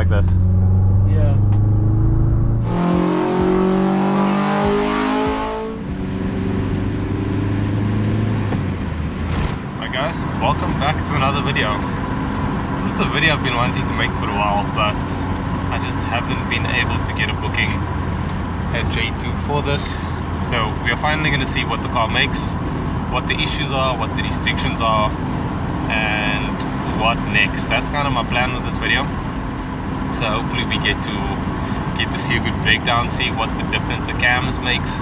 like this. Yeah. Hi guys, welcome back to another video. This is a video I've been wanting to make for a while, but I just haven't been able to get a booking at J2 for this. So we are finally going to see what the car makes, what the issues are, what the restrictions are, and what next. That's kind of my plan with this video. So hopefully we get to see a good breakdown, see what the difference the cams makes.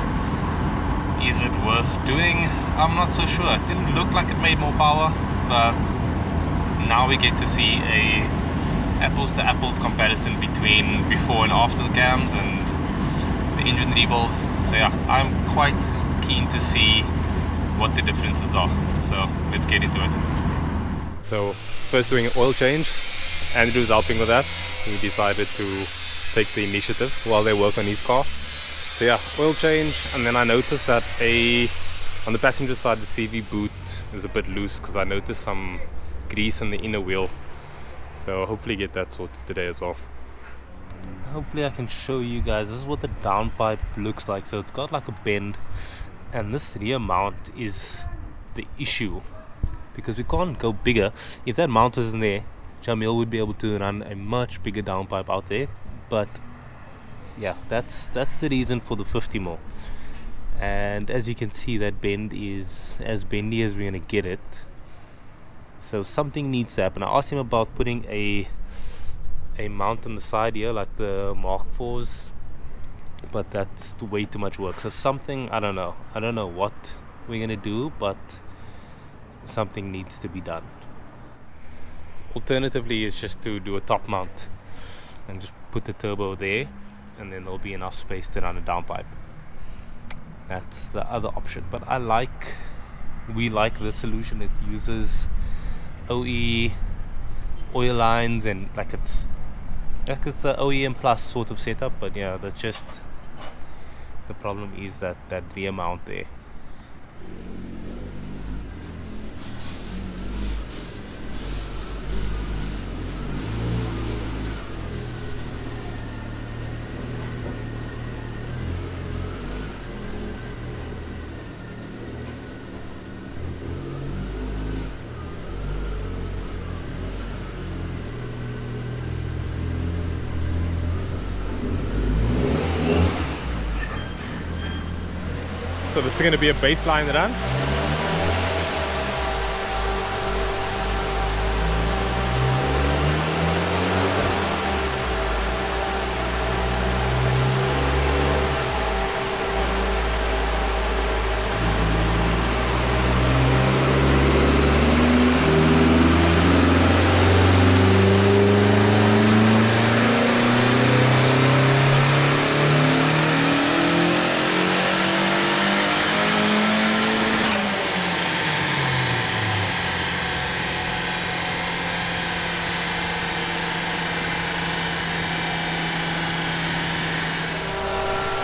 Is it worth doing? I'm not so sure. It didn't look like it made more power, but now we get to see a apples to apples comparison between before and after the cams and the engine rebuild. So yeah, I'm quite keen to see what the differences are. So let's get into it. So first doing an oil change. Andrew's helping with that. He decided to take the initiative while they work on his car. So yeah, oil change, and then I noticed that on the passenger side the CV boot is a bit loose because I noticed some grease in the inner wheel. So hopefully get that sorted today as well. Hopefully I can show you guys. This is what the downpipe looks like. So it's got like a bend, and this rear mount is the issue because we can't go bigger. If that mount wasn't there, Jamil would be able to run a much bigger downpipe out there. But yeah, that's the reason for the 50 mil. And as you can see, that bend is as bendy as we're gonna get it. So something needs to happen. I asked him about putting a mount on the side here like the Mark IVs, but that's way too much work. So something, I don't know what we're gonna do, but something needs to be done. Alternatively is just to do a top mount and just put the turbo there, and then there'll be enough space to run a downpipe. That's the other option, but we like the solution. It uses OE oil lines and it's the OEM plus sort of setup, but yeah, that's just the problem is that rear mount there. So this is going to be a baseline run.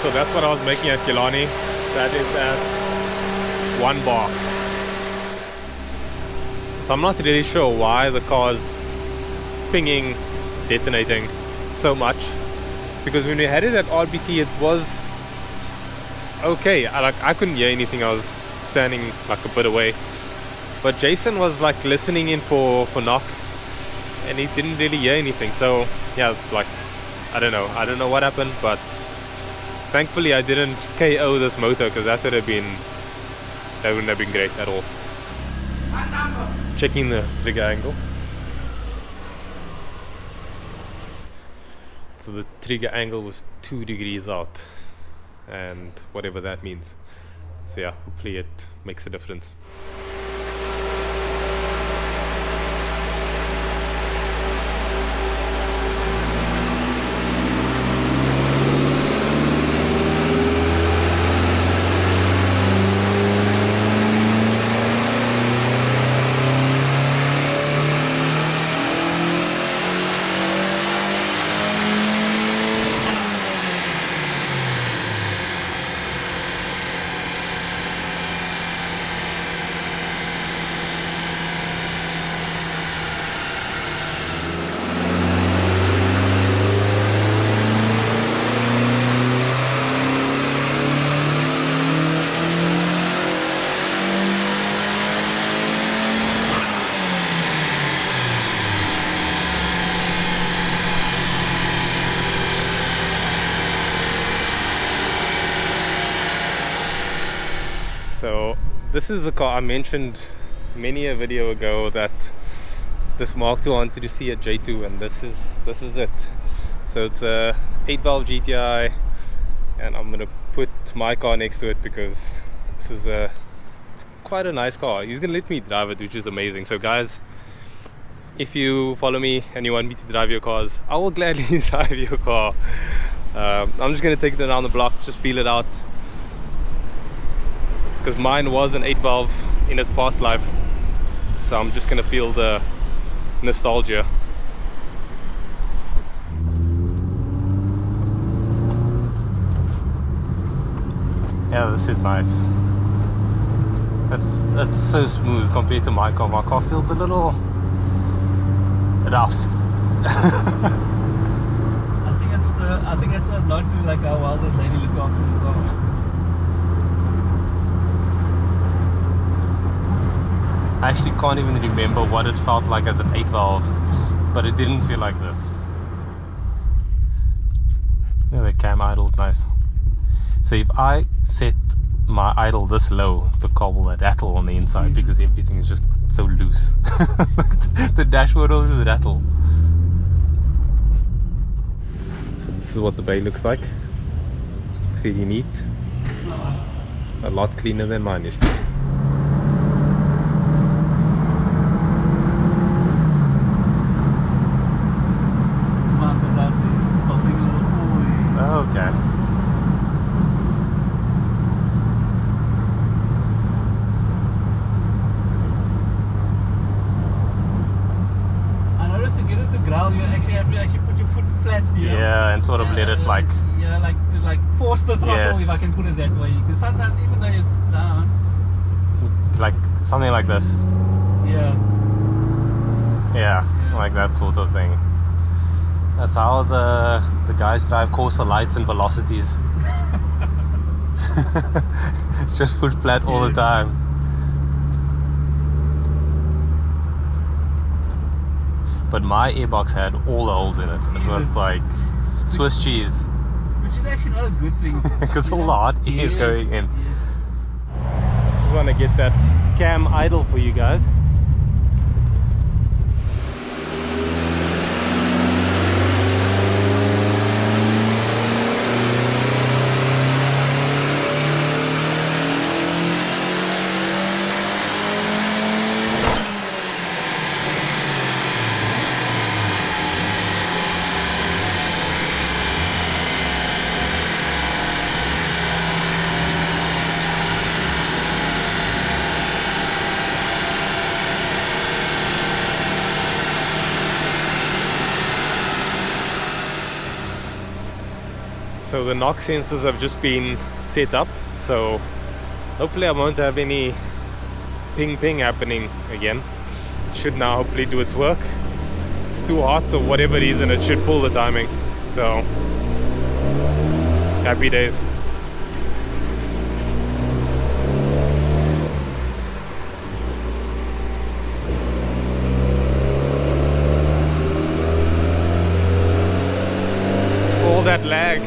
So that's what I was making at Killarney. That is at 1 bar. So I'm not really sure why the car's pinging, detonating so much. Because when we had it at RBT, it was okay. I couldn't hear anything. I was standing like a bit away. But Jason was like listening in for knock, and he didn't really hear anything. So yeah, I don't know what happened, but thankfully I didn't KO this motor, because that wouldn't have been great at all. Checking the trigger angle. So the trigger angle was 2 degrees out, and whatever that means. So yeah, hopefully it makes a difference. this is the car I mentioned many a video ago that this Mark II wanted to see at J2, and this is it. So it's a 8-valve GTI, and I'm gonna put my car next to it because this is it's quite a nice car. He's gonna let me drive it, which is amazing. So guys, if you follow me and you want me to drive your cars, I will gladly drive your car. I'm just gonna take it around the block, just feel it out, because mine was an 8-valve in its past life, so I'm just gonna feel the nostalgia. Yeah, this is nice. It's so smooth compared to my car. My car feels a little rough. I think it's a nod to like how well this lady looked after the car. I actually can't even remember what it felt like as an 8-valve, but it didn't feel like this. Yeah, the cam idle's nice. So if I set my idle this low, the car will rattle on the inside because everything is just so loose. The dashboard will just rattle. So this is what the bay looks like. It's very neat. A lot cleaner than mine used to be. Okay. I noticed to get it to ground, you actually have to put your foot flat here. Yeah, and sort of let it like... Yeah, like to force the throttle, yes, if I can put it that way. Because sometimes even though it's down... like something like this. Yeah. Yeah, like that sort of thing. That's how the guys drive courser lights and velocities. It's just foot flat all the time. But my airbox had all the holes in it. It was like Swiss cheese. Which is actually not a good thing. Because all the hot air is going in. Just want to get that cam idle for you guys. So the knock sensors have just been set up, so hopefully I won't have any ping happening again. It should now hopefully do its work. If it's too hot or whatever reason, it should pull the timing. So happy days. All that lag.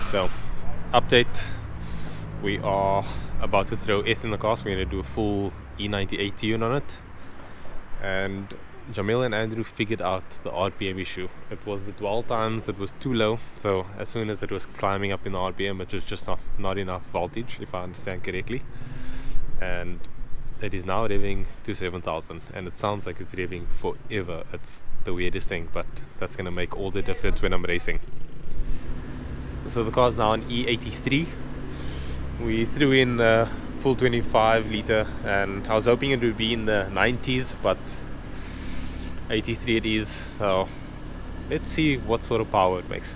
So, update, we are about to throw eth in the cast. We're going to do a full E98 tune on it, and Jamil and Andrew figured out the RPM issue. It was the dwell times that was too low, so as soon as it was climbing up in the RPM, it was just not enough voltage, if I understand correctly, and it is now revving to 7,000, and it sounds like it's revving forever. It's the weirdest thing, but that's going to make all the difference when I'm racing. So the car's now an E83. We threw in a full 25 litre, and I was hoping it would be in the 90s, but 83 it is. So let's see what sort of power it makes.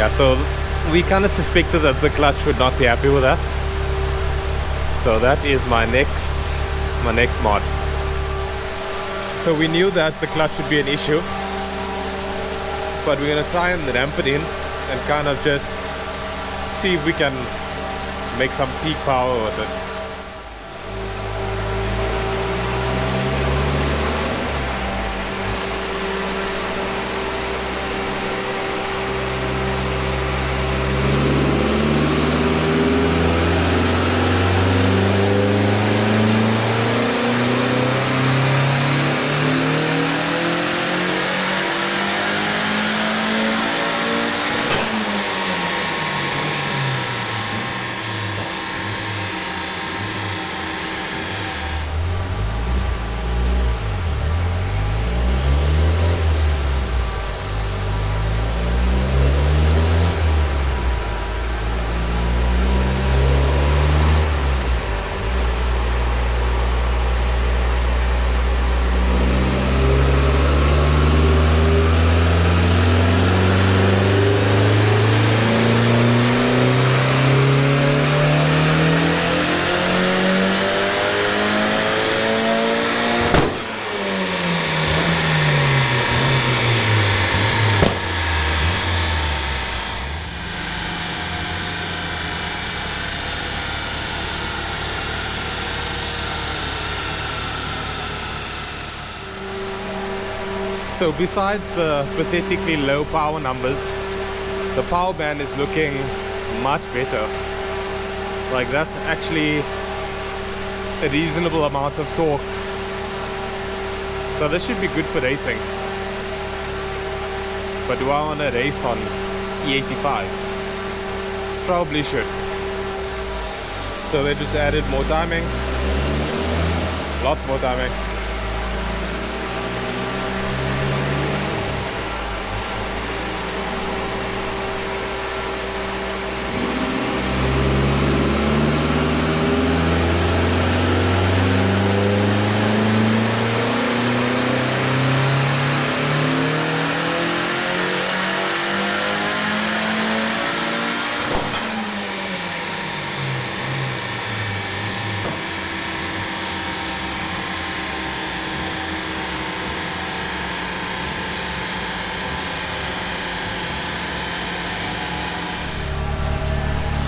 Yeah, so we kind of suspected that the clutch would not be happy with that. So that is my next mod. So we knew that the clutch would be an issue, but we're gonna try and ramp it in and kind of just see if we can make some peak power with it. So besides the pathetically low power numbers, the power band is looking much better. Like, that's actually a reasonable amount of torque. So this should be good for racing. But do I want to race on E85? Probably should. So they just added more timing. Lots more timing.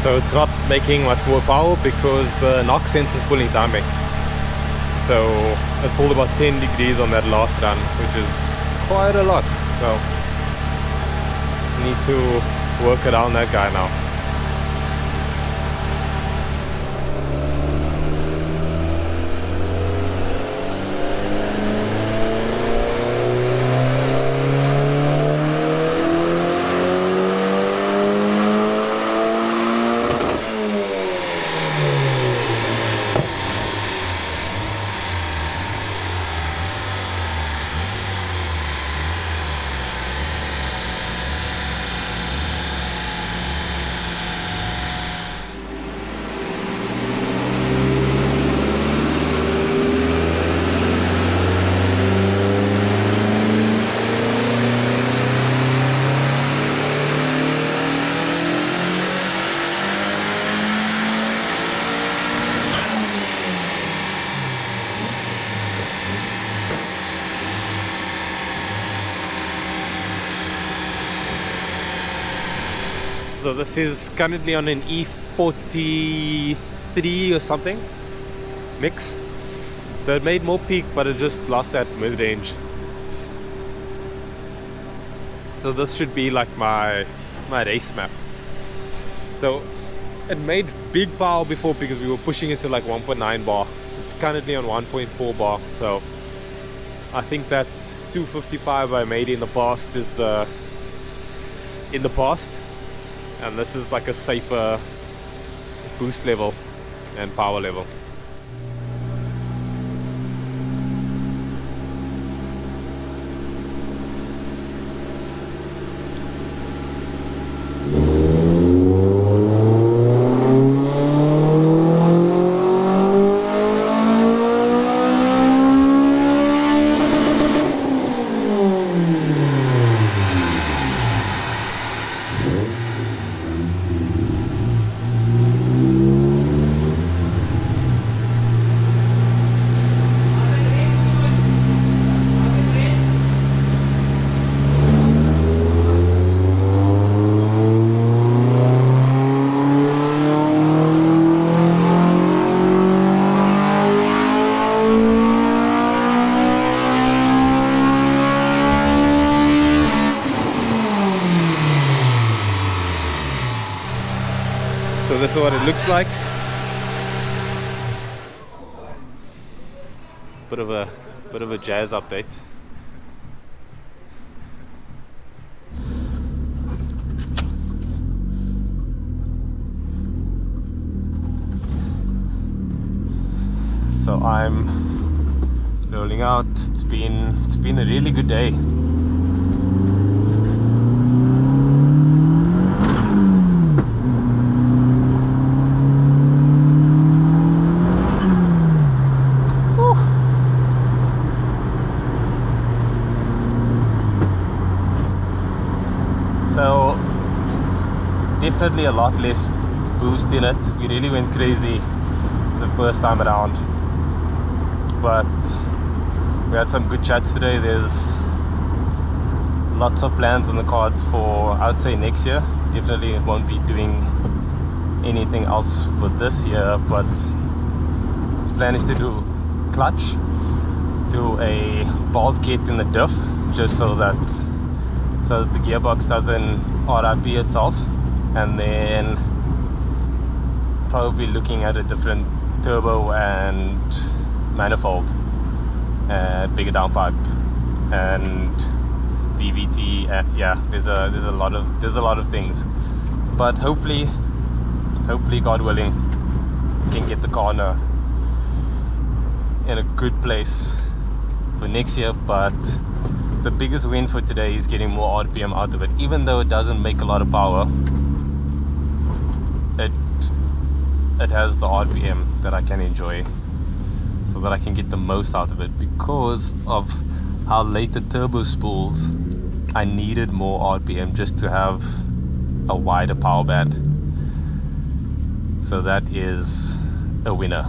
So it's not making much more power because the knock sensor is pulling timing. So it pulled about 10 degrees on that last run, which is quite a lot. So need to work around that guy now. So this is currently on an E43 or something mix. So it made more peak, but it just lost that mid-range. So this should be like my race map. So it made big power before because we were pushing it to like 1.9 bar. It's currently on 1.4 bar. So I think that 255 I made in the past is in the past. And this is like a safer boost level and power level. what it looks like. Bit of a jazz update. So I'm rolling out. It's been a really good day. So definitely a lot less boost in it. We really went crazy the first time around, but we had some good chats today. There's lots of plans on the cards for, I would say, next year. Definitely won't be doing anything else for this year, but the plan is to do clutch, do a bolt kit in the diff, just so that the gearbox doesn't RIP itself, and then probably looking at a different turbo and manifold, bigger downpipe and VVT. Yeah, there's a lot of things, but hopefully God willing, can get the car in a good place for next year. But the biggest win for today is getting more RPM out of it. Even though it doesn't make a lot of power, it has the RPM that I can enjoy, so that I can get the most out of it. Because of how late the turbo spools, I needed more RPM just to have a wider power band. So that is a winner.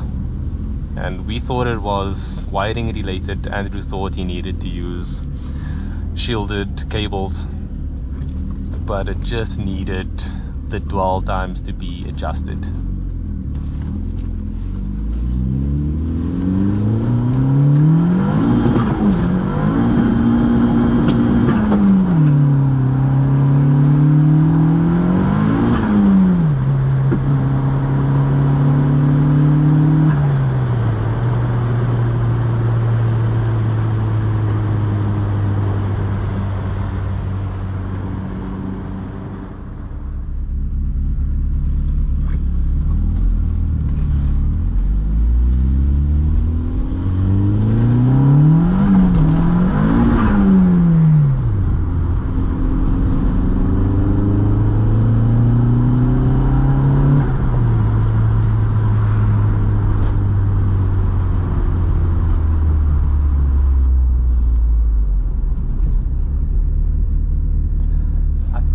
And we thought it was wiring related. Andrew thought he needed to use shielded cables, but it just needed the dwell times to be adjusted.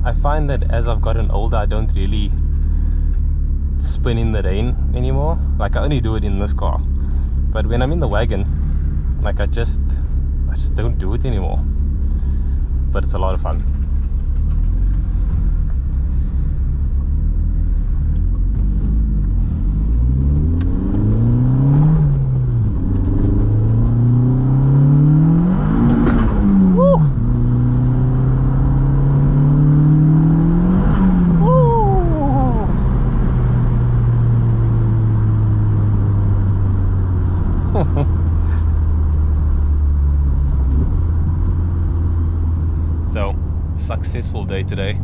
I find that as I've gotten older, I don't really spin in the rain anymore. Like, I only do it in this car, but when I'm in the wagon, like, I just don't do it anymore. But it's a lot of fun. So, successful day today.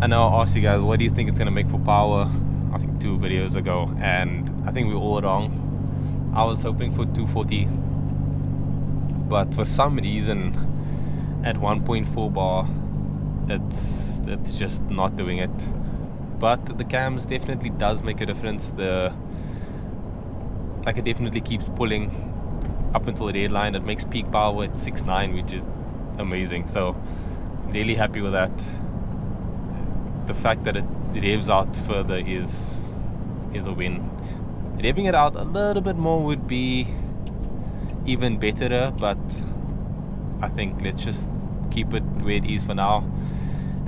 I know I asked you guys, what do you think it's going to make for power? I think 2 videos ago, and I think we're all wrong. I was hoping for 240, but for some reason at 1.4 bar it's just not doing it. But the cams definitely does make a difference. It definitely keeps pulling up until the red line. It makes peak power at 6.9, which is amazing. So really happy with that. The fact that it revs out further is a win. Revving it out a little bit more would be even better, but I think let's just keep it where it is for now,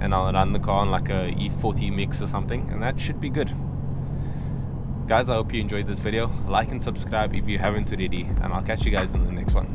and I'll run the car on like a E40 mix or something, and that should be good. Guys, I hope you enjoyed this video. Like and subscribe if you haven't already, and I'll catch you guys in the next one.